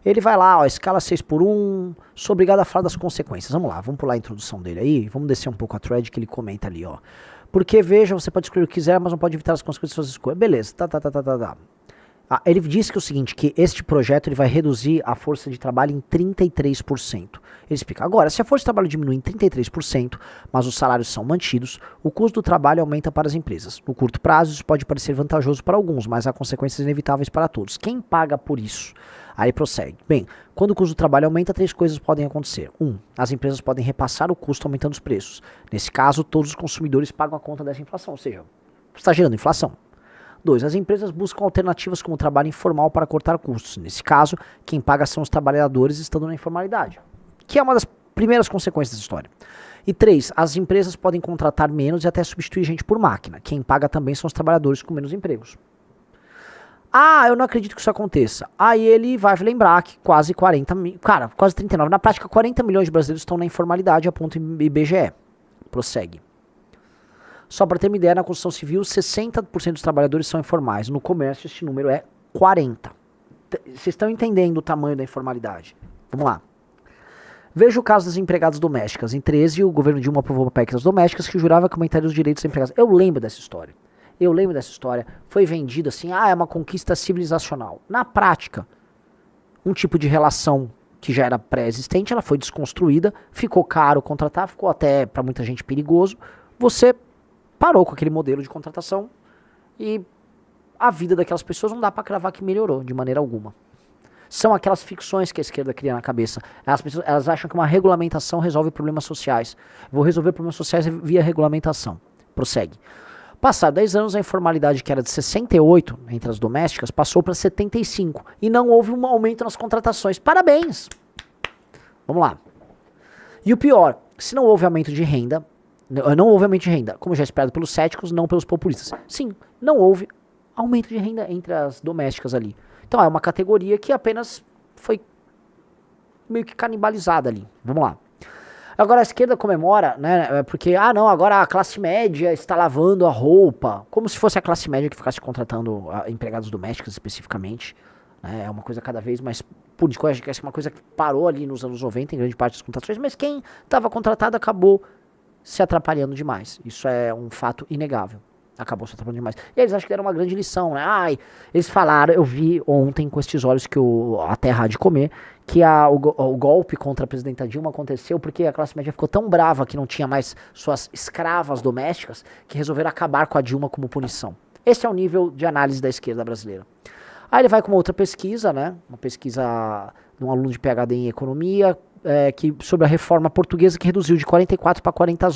Ele vai lá, ó, escala 6x1, sou obrigado a falar das consequências. Vamos lá, vamos pular a introdução dele aí, vamos descer um pouco a thread que ele comenta ali, ó. Porque, veja, você pode escolher o que quiser, mas não pode evitar as consequêções de suas escolhas. Beleza, tá. Ele disse que é o seguinte, que este projeto ele vai reduzir a força de trabalho em 33%. Ele explica, agora, se a força de trabalho diminui em 33%, mas os salários são mantidos, o custo do trabalho aumenta para as empresas. No curto prazo, isso pode parecer vantajoso para alguns, mas há consequências inevitáveis para todos. Quem paga por isso? Aí prossegue. Bem, quando o custo do trabalho aumenta, 3 coisas podem acontecer. 1. As empresas podem repassar o custo aumentando os preços. Nesse caso, todos os consumidores pagam a conta dessa inflação, ou seja, está gerando inflação. 2. As empresas buscam alternativas como o trabalho informal para cortar custos. Nesse caso, quem paga são os trabalhadores estando na informalidade, que é uma das primeiras consequências dessa história. E 3. As empresas podem contratar menos e até substituir gente por máquina. Quem paga também são os trabalhadores com menos empregos. Ah, eu não acredito que isso aconteça. Aí ele vai lembrar que quase 40 mil, cara, quase 39. Na prática, 40 milhões de brasileiros estão na informalidade, aponta o IBGE. Prossegue. Só para ter uma ideia, na construção civil, 60% dos trabalhadores são informais. No comércio, esse número é 40%. Vocês estão entendendo o tamanho da informalidade? Vamos lá. Veja o caso das empregadas domésticas. Em 13, o governo Dilma aprovou a PEC das domésticas que jurava que aumentaria os direitos das empregadas. Eu lembro dessa história. Foi vendido assim, é uma conquista civilizacional. Na prática, um tipo de relação que já era pré-existente, ela foi desconstruída, ficou caro contratar, ficou até para muita gente perigoso. Você parou com aquele modelo de contratação e a vida daquelas pessoas não dá para cravar que melhorou de maneira alguma. São aquelas ficções que a esquerda cria na cabeça. Elas acham que uma regulamentação resolve problemas sociais. Vou resolver problemas sociais via regulamentação. Prossegue. Passados 10 anos, a informalidade, que era de 68 entre as domésticas, passou para 75. E não houve um aumento nas contratações. Parabéns! Vamos lá. E o pior, se não houve aumento de renda, como já esperado pelos céticos, não pelos populistas. Sim, não houve aumento de renda entre as domésticas ali. Então é uma categoria que apenas foi meio que canibalizada ali. Vamos lá. Agora a esquerda comemora, né, porque, agora a classe média está lavando a roupa, como se fosse a classe média que ficasse contratando empregados domésticos especificamente, né, é uma coisa cada vez mais política, acho que é uma coisa que parou ali nos anos 90 em grande parte das contratações, mas quem estava contratado acabou se atrapalhando demais, isso é um fato inegável. Acabou se atrapalhando demais. E eles acham que era uma grande lição, né? Eles falaram, eu vi ontem com estes olhos que a terra há de comer, que o golpe contra a presidenta Dilma aconteceu porque a classe média ficou tão brava que não tinha mais suas escravas domésticas que resolveram acabar com a Dilma como punição. Esse é o nível de análise da esquerda brasileira. Aí ele vai com uma outra pesquisa, né? Uma pesquisa de um aluno de PhD em economia, sobre a reforma portuguesa que reduziu de 44 para 40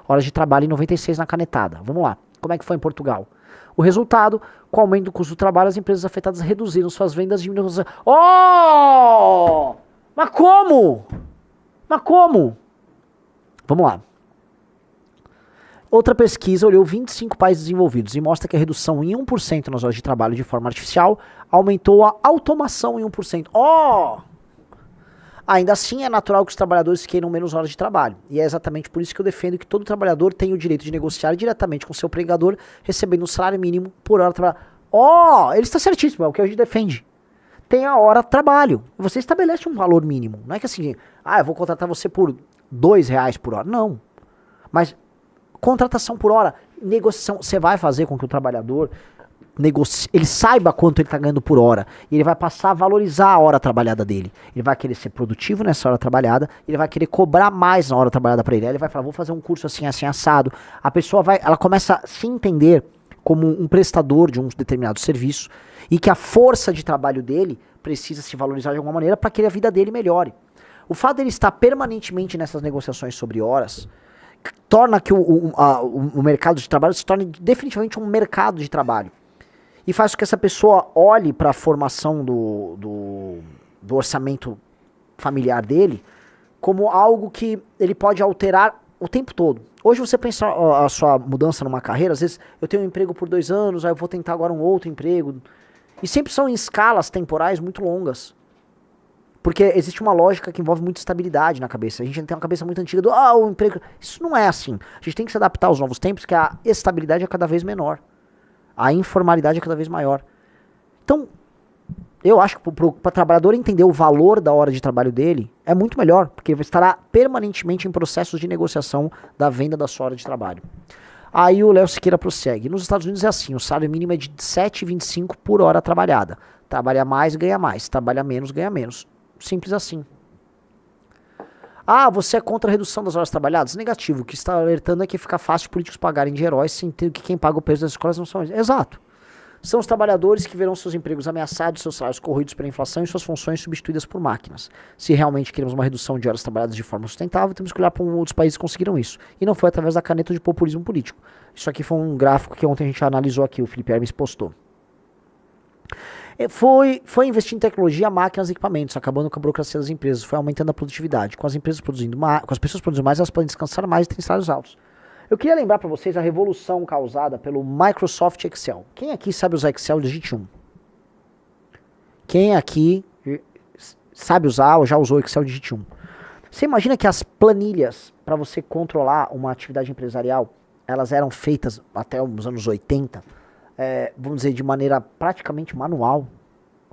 horas de trabalho em 96 na canetada. Vamos lá. Como é que foi em Portugal? O resultado, com o aumento do custo do trabalho, as empresas afetadas reduziram suas vendas de... Oh! Mas como? Vamos lá. Outra pesquisa olhou 25 países desenvolvidos e mostra que a redução em 1% nas horas de trabalho de forma artificial aumentou a automação em 1%. Oh! Ainda assim, é natural que os trabalhadores queiram menos horas de trabalho. E é exatamente por isso que eu defendo que todo trabalhador tem o direito de negociar diretamente com seu empregador, recebendo um salário mínimo por hora de trabalho. Ele está certíssimo, é o que a gente defende. Tem a hora de trabalho. Você estabelece um valor mínimo. Não é que assim, eu vou contratar você por R$2 por hora. Não. Mas contratação por hora, negociação, você vai fazer com que o trabalhador... ele saiba quanto ele está ganhando por hora, e ele vai passar a valorizar a hora trabalhada dele. Ele vai querer ser produtivo nessa hora trabalhada, ele vai querer cobrar mais na hora trabalhada para ele. Aí ele vai falar, vou fazer um curso assim, assim, assado. A pessoa ela começa a se entender como um prestador de um determinado serviço, e que a força de trabalho dele precisa se valorizar de alguma maneira para que a vida dele melhore. O fato dele estar permanentemente nessas negociações sobre horas torna que o mercado de trabalho se torne definitivamente um mercado de trabalho. E faz com que essa pessoa olhe para a formação do orçamento familiar dele como algo que ele pode alterar o tempo todo. Hoje você pensa a sua mudança numa carreira, às vezes eu tenho um emprego por 2 anos, aí eu vou tentar agora um outro emprego. E sempre são em escalas temporais muito longas. Porque existe uma lógica que envolve muita estabilidade na cabeça. A gente tem uma cabeça muito antiga o emprego... Isso não é assim. A gente tem que se adaptar aos novos tempos, que a estabilidade é cada vez menor. A informalidade é cada vez maior. Então, eu acho que para o trabalhador entender o valor da hora de trabalho dele, é muito melhor, porque estará permanentemente em processos de negociação da venda da sua hora de trabalho. Aí o Léo Siqueira prossegue. Nos Estados Unidos é assim, o salário mínimo é de 7,25 por hora trabalhada. Trabalha mais, ganha mais. Trabalha menos, ganha menos. Simples assim. Ah, você é contra a redução das horas trabalhadas? Negativo. O que está alertando é que fica fácil políticos pagarem de heróis sem ter que quem paga o preço das escolas não são eles. Exato. São os trabalhadores que verão seus empregos ameaçados, seus salários corroídos pela inflação e suas funções substituídas por máquinas. Se realmente queremos uma redução de horas trabalhadas de forma sustentável, temos que olhar para outros países que conseguiram isso. E não foi através da caneta de populismo político. Isso aqui foi um gráfico que ontem a gente analisou aqui, o Felipe Hermes postou. Foi investir em tecnologia, máquinas e equipamentos, acabando com a burocracia das empresas, foi aumentando a produtividade. Com as empresas produzindo mais, com as pessoas produzindo mais, elas podem descansar mais e ter salários altos. Eu queria lembrar para vocês a revolução causada pelo Microsoft Excel. Quem aqui sabe usar Excel? Digite 1. Quem aqui sabe usar ou já usou Excel? Digite 1. Você imagina que as planilhas para você controlar uma atividade empresarial, elas eram feitas até os anos 80, vamos dizer, de maneira praticamente manual,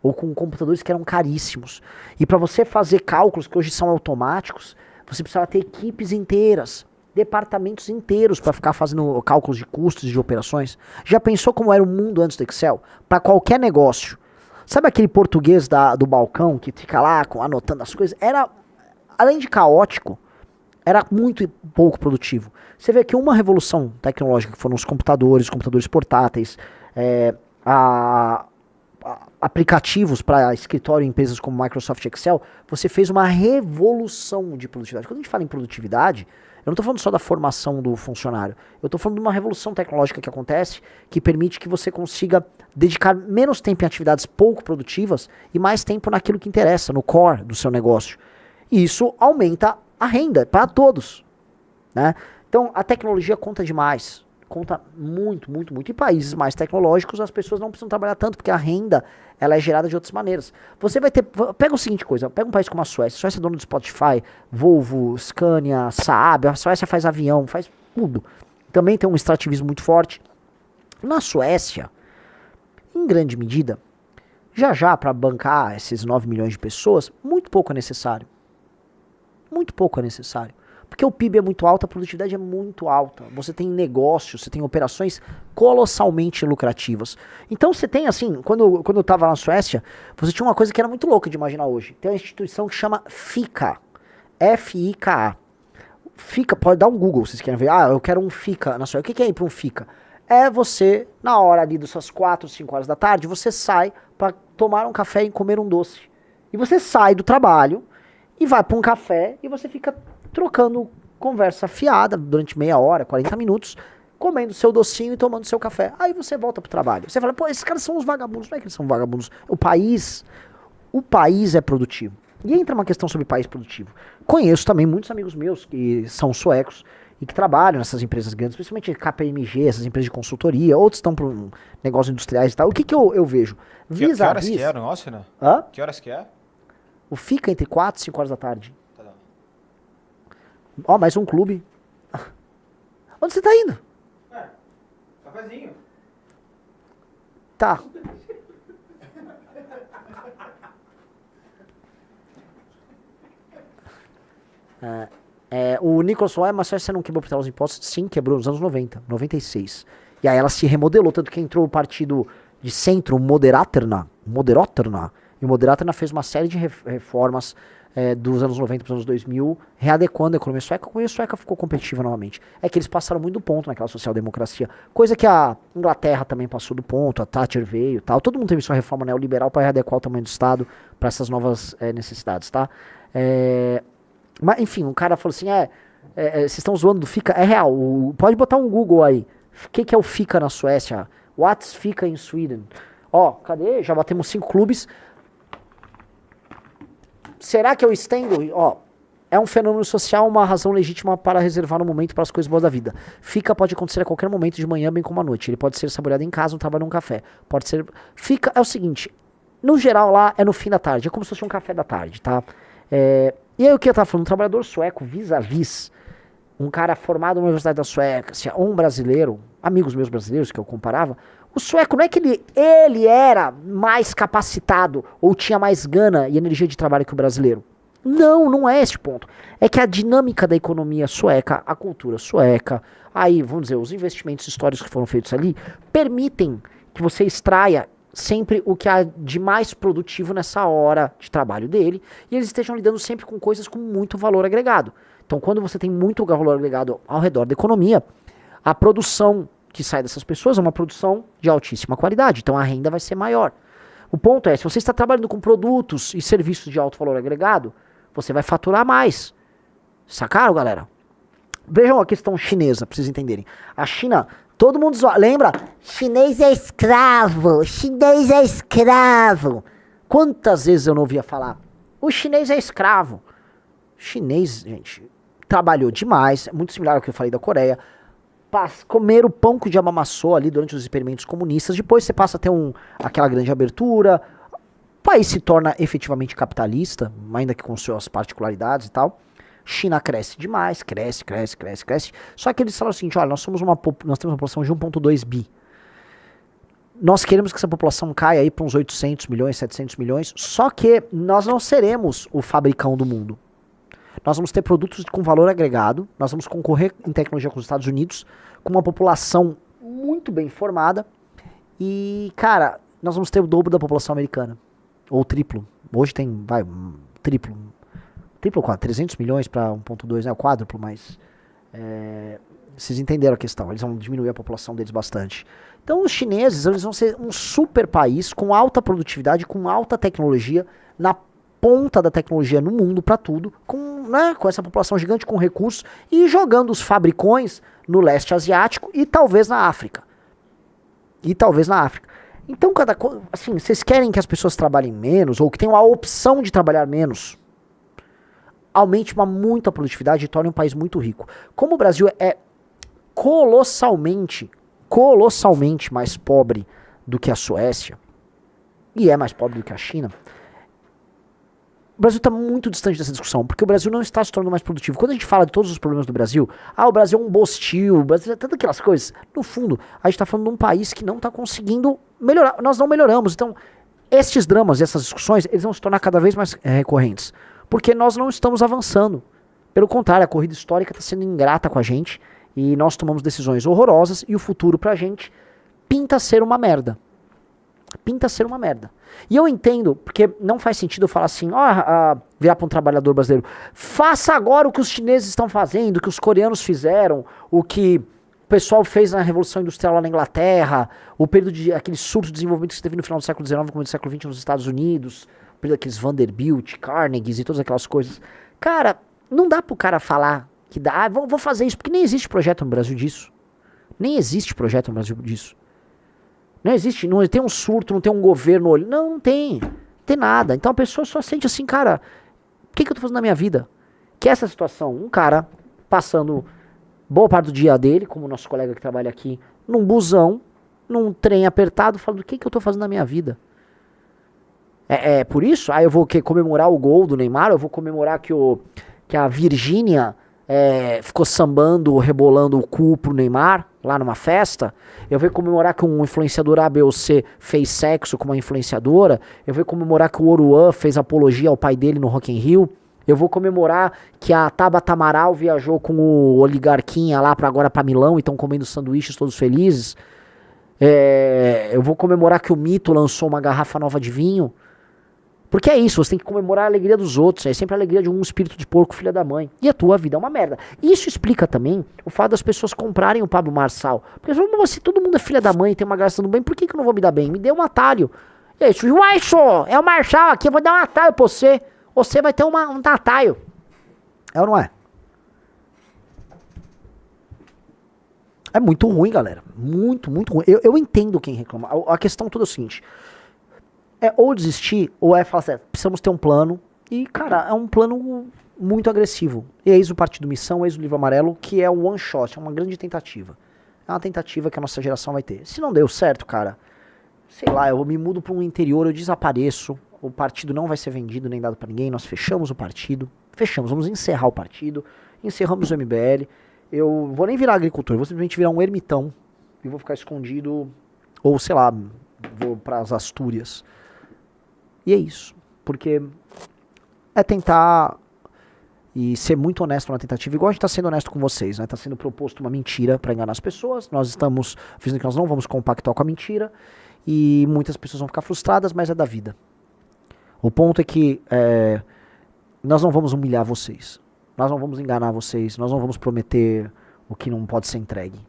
ou com computadores que eram caríssimos. E para você fazer cálculos que hoje são automáticos, você precisava ter equipes inteiras, departamentos inteiros para ficar fazendo cálculos de custos e de operações. Já pensou como era o mundo antes do Excel? Para qualquer negócio. Sabe aquele português do balcão que fica lá anotando as coisas? Era, além de caótico, era muito pouco produtivo. Você vê que uma revolução tecnológica, que foram os computadores portáteis, aplicativos para escritório em empresas como Microsoft Excel, você fez uma revolução de produtividade. Quando a gente fala em produtividade, eu não estou falando só da formação do funcionário, eu estou falando de uma revolução tecnológica que acontece, que permite que você consiga dedicar menos tempo em atividades pouco produtivas e mais tempo naquilo que interessa, no core do seu negócio. E isso aumenta a renda para todos, né? Então a tecnologia conta demais, conta muito, muito, muito. Em países mais tecnológicos as pessoas não precisam trabalhar tanto, porque a renda ela é gerada de outras maneiras. Você vai ter, pega o seguinte coisa, pega um país como a Suécia é dono do Spotify, Volvo, Scania, Saab, a Suécia faz avião, faz tudo. Também tem um extrativismo muito forte. Na Suécia, em grande medida, já para bancar esses 9 milhões de pessoas, muito pouco é necessário. Muito pouco é necessário. Porque o PIB é muito alto, a produtividade é muito alta. Você tem negócios, você tem operações colossalmente lucrativas. Então você tem assim, quando eu estava na Suécia, você tinha uma coisa que era muito louca de imaginar hoje. Tem uma instituição que chama FICA. F-I-K-A. FICA, pode dar um Google se vocês querem ver. Ah, eu quero um FICA na Suécia. O que é ir para um FICA? É você, na hora ali das suas 4, 5 horas da tarde, você sai para tomar um café e comer um doce. E você sai do trabalho e vai para um café e você fica trocando conversa fiada durante meia hora, 40 minutos, comendo seu docinho e tomando seu café. Aí você volta pro trabalho. Você fala, pô, esses caras são uns vagabundos. Não é que eles são vagabundos. O país é produtivo. E entra uma questão sobre país produtivo. Conheço também muitos amigos meus que são suecos e que trabalham nessas empresas grandes, principalmente KPMG, essas empresas de consultoria, outros estão para negócios industriais e tal. O que eu vejo? Que horas que é o negócio, né? Hã? Que horas que é? O fica entre 4 e 5 horas da tarde. Ó, mais um clube. Onde você tá indo? Cafezinho. Tá. O Nicholas falou, mas você não quebrou por trás os impostos? Sim, quebrou nos anos 90, 96. E aí ela se remodelou, tanto que entrou o partido de centro, Moderaterna, e o Moderaterna fez uma série de reformas dos anos 90 para os anos 2000, readequando a economia sueca. A economia sueca ficou competitiva novamente. É que eles passaram muito do ponto naquela social-democracia, coisa que a Inglaterra também passou do ponto, a Thatcher veio e tal. Todo mundo teve sua reforma neoliberal para readequar o tamanho do Estado para essas novas necessidades, tá? Mas, enfim, um cara falou assim, vocês estão zoando do FICA? É real, pode botar um Google aí. O que é o FICA na Suécia? What's FICA in Sweden? Ó, cadê? Já batemos 5 clubes. Será que eu estendo? Ó, é um fenômeno social, uma razão legítima para reservar um momento para as coisas boas da vida. FICA pode acontecer a qualquer momento de manhã, bem como à noite. Ele pode ser saboreado em casa, no trabalho, num café. Pode ser... FICA é o seguinte, no geral lá é no fim da tarde, é como se fosse um café da tarde, tá? E aí o que eu tava falando, um trabalhador sueco vis-a-vis, um cara formado na Universidade da Suécia, ou um brasileiro, amigos meus brasileiros que eu comparava, O sueco não é que ele era mais capacitado ou tinha mais gana e energia de trabalho que o brasileiro. Não, não é esse ponto. É que a dinâmica da economia sueca, a cultura sueca, aí, vamos dizer, os investimentos históricos que foram feitos ali, permitem que você extraia sempre o que há de mais produtivo nessa hora de trabalho dele, e eles estejam lidando sempre com coisas com muito valor agregado. Então, quando você tem muito valor agregado ao redor da economia, a produção que sai dessas pessoas é uma produção de altíssima qualidade, então a renda vai ser maior. O ponto é, se você está trabalhando com produtos e serviços de alto valor agregado, você vai faturar mais. Sacaram, galera? Vejam a questão chinesa, pra vocês entenderem. A China, todo mundo lembra? Chinês é escravo, chinês é escravo. Quantas vezes eu não ouvia falar? O chinês é escravo. O chinês, gente, trabalhou demais, é muito similar ao que eu falei da Coreia. Comer o pão que o diabo amassou ali durante os experimentos comunistas, depois você passa a ter aquela grande abertura, o país se torna efetivamente capitalista, ainda que com suas particularidades e tal. China cresce demais, cresce. Só que eles falaram assim, olha, nós temos uma população de 1,2 bi. Nós queremos que essa população caia aí para uns 800 milhões, 700 milhões, só que nós não seremos o fabricão do mundo. Nós vamos ter produtos com valor agregado, nós vamos concorrer em tecnologia com os Estados Unidos, com uma população muito bem formada, e, cara, nós vamos ter o dobro da população americana, ou triplo. Hoje tem, triplo, quase, 300 milhões para 1,2, né, o quádruplo, mas vocês entenderam a questão, eles vão diminuir a população deles bastante. Então os chineses, eles vão ser um super país, com alta produtividade, com alta tecnologia, na ponta da tecnologia no mundo para tudo, com essa população gigante, com recursos, e jogando os fabricões no leste asiático e talvez na África. Então, assim, vocês querem que as pessoas trabalhem menos, ou que tenham a opção de trabalhar menos, aumente muito a produtividade e torne um país muito rico. Como o Brasil é colossalmente mais pobre do que a Suécia, e é mais pobre do que a China, o Brasil está muito distante dessa discussão, porque o Brasil não está se tornando mais produtivo. Quando a gente fala de todos os problemas do Brasil, o Brasil é um bostil, o Brasil é tantas aquelas coisas, no fundo, a gente está falando de um país que não está conseguindo melhorar, nós não melhoramos. Então, estes dramas e essas discussões, eles vão se tornar cada vez mais recorrentes, porque nós não estamos avançando. Pelo contrário, a corrida histórica está sendo ingrata com a gente, e nós tomamos decisões horrorosas, e o futuro pra gente pinta ser uma merda. E eu entendo, porque não faz sentido eu falar assim, virar para um trabalhador brasileiro, faça agora o que os chineses estão fazendo, o que os coreanos fizeram, o que o pessoal fez na Revolução Industrial lá na Inglaterra, o período de aquele surto de desenvolvimento que teve no final do século XIX, começo do século XX nos Estados Unidos, o período daqueles Vanderbilt, Carnegies e todas aquelas coisas. Cara, não dá pro cara falar que dá, vou fazer isso, porque nem existe projeto no Brasil disso. Não existe, não tem um surto, não tem um governo, não tem nada. Então a pessoa só sente assim, cara, o que eu tô fazendo na minha vida? Que essa situação, um cara passando boa parte do dia dele, como o nosso colega que trabalha aqui, num busão, num trem apertado, falando, o que eu tô fazendo na minha vida? Por isso, eu vou comemorar o gol do Neymar, eu vou comemorar que a Virgínia ficou sambando, rebolando o cu pro Neymar, lá numa festa. Eu vou comemorar que um influenciador A, B ou C fez sexo com uma influenciadora. Eu vou comemorar que o Oruan fez apologia ao pai dele no Rock in Rio. Eu vou comemorar que a Tabata Amaral viajou com o oligarquinha lá agora pra Milão e estão comendo sanduíches todos felizes. Eu vou comemorar que o Mito lançou uma garrafa nova de vinho. Porque é isso, você tem que comemorar a alegria dos outros, é sempre a alegria de um espírito de porco, filha da mãe. E a tua vida é uma merda. Isso explica também o fato das pessoas comprarem o Pablo Marçal. Porque se todo mundo é filha da mãe e tem uma graça do bem, por que eu não vou me dar bem? Me dê um atalho. E é isso, uai, só, é o Marçal aqui, eu vou dar um atalho pra você. Você vai ter um atalho. É ou não é? É muito ruim, galera. Muito ruim. Eu entendo quem reclama. A questão toda é o seguinte. É ou desistir, ou falar assim, precisamos ter um plano. E, cara, é um plano muito agressivo. E eis o Partido Missão, eis o Livro Amarelo, que é um one shot, é uma grande tentativa. É uma tentativa que a nossa geração vai ter. Se não deu certo, cara, sei lá, eu me mudo para um interior, eu desapareço, o partido não vai ser vendido nem dado para ninguém, nós fechamos o partido, vamos encerrar o partido, encerramos o MBL, eu vou nem virar agricultor, eu vou simplesmente virar um ermitão e vou ficar escondido Ou, sei lá, vou para as Astúrias. E é isso. Porque é tentar e ser muito honesto na tentativa, igual a gente está sendo honesto com vocês, né? Está sendo proposto uma mentira para enganar as pessoas. Nós estamos dizendo que nós não vamos compactuar com a mentira e muitas pessoas vão ficar frustradas, mas é da vida. O ponto é que nós não vamos humilhar vocês, nós não vamos enganar vocês, nós não vamos prometer o que não pode ser entregue.